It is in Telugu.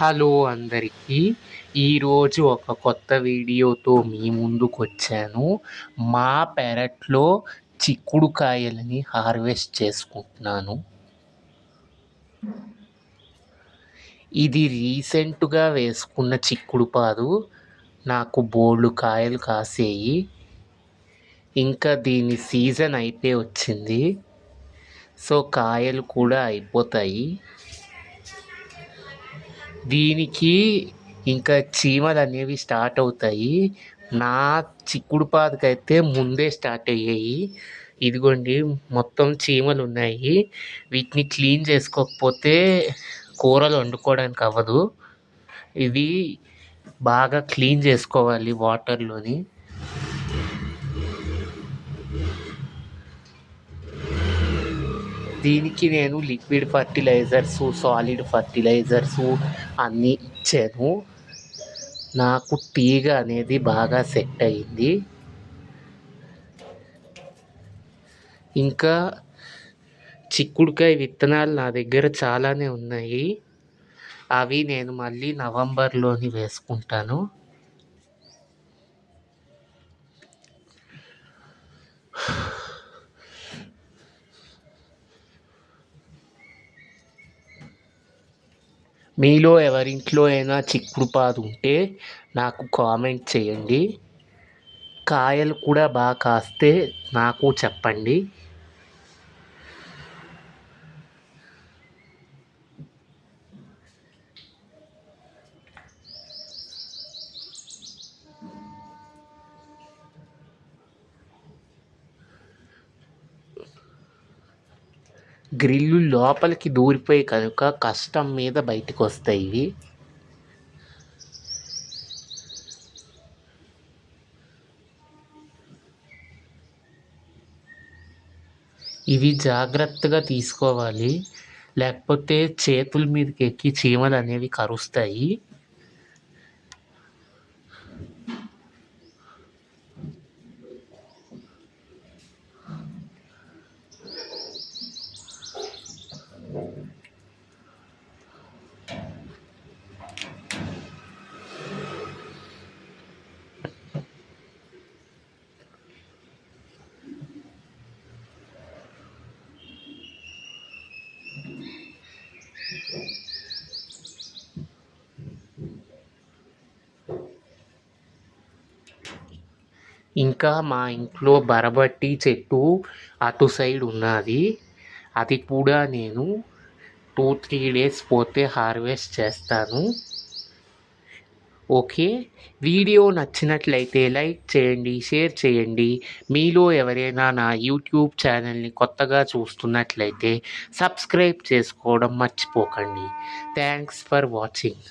హలో అందరికీ. ఈరోజు ఒక కొత్త వీడియోతో మీ ముందుకొచ్చాను. మా పెరట్లో చిక్కుడుకాయలని హార్వెస్ట్ చేసుకుంటున్నాను. ఇది రీసెంట్‌గా వేసుకున్న చిక్కుడు పాదు. నాకు బోలెడు కాయలు కాసాయి. ఇంకా దీని సీజన్ అయిపోయి వచ్చింది. సో కాయలు కూడా అయిపోతాయి. దీనికి ఇంకా చీమలు అనేవి స్టార్ట్ అవుతాయి. నా చిక్కుడు పాదుకైతే ముందే స్టార్ట్ అయ్యాయి. ఇదిగోండి మొత్తం చీమలు ఉన్నాయి. వీటిని క్లీన్ చేసుకోకపోతే కూరలు వండుకోవడానికి అవ్వదు. ఇవి బాగా క్లీన్ చేసుకోవాలి వాటర్లోని. దీనికి నేను లిక్విడ్ ఫర్టిలైజర్సు, సాలిడ్ ఫర్టిలైజర్సు అన్నీ ఇచ్చాను. నాకు తీగ అనేది బాగా సెట్ అయింది. ఇంకా చిక్కుడుకాయ విత్తనాలు నా దగ్గర చాలానే ఉన్నాయి. అవి నేను మళ్ళీ నవంబర్లోని వేసుకుంటాను. మీలో ఎవరింట్లో అయినా చిక్కుడు పాదు ఉంటే నాకు కామెంట్ చేయండి. కాయలు కూడా బాగా కాస్తే నాకు చెప్పండి. గ్రిల్లు లోపలికి దూరిపోయి కనుక కష్టం మీద బయటకు వస్తాయి. ఇవి జాగ్రత్తగా తీసుకోవాలి, లేకపోతే చేతుల మీదకి ఎక్కి చీమలు అనేవి కరుస్తాయి. ఇంకా మా ఇంట్లో బరబట్టి చెట్టు అటు సైడ్ ఉన్నది. అది కూడా నేను 2-3 డేస్ పోతే హార్వెస్ట్ చేస్తాను. ఓకే, వీడియో నచ్చినట్లయితే లైక్ చేయండి, షేర్ చేయండి. మీలో ఎవరైనా నా యూట్యూబ్ ఛానల్ని కొత్తగా చూస్తున్నట్లయితే సబ్స్క్రైబ్ చేసుకోవడం మర్చిపోకండి. Thanks for watching.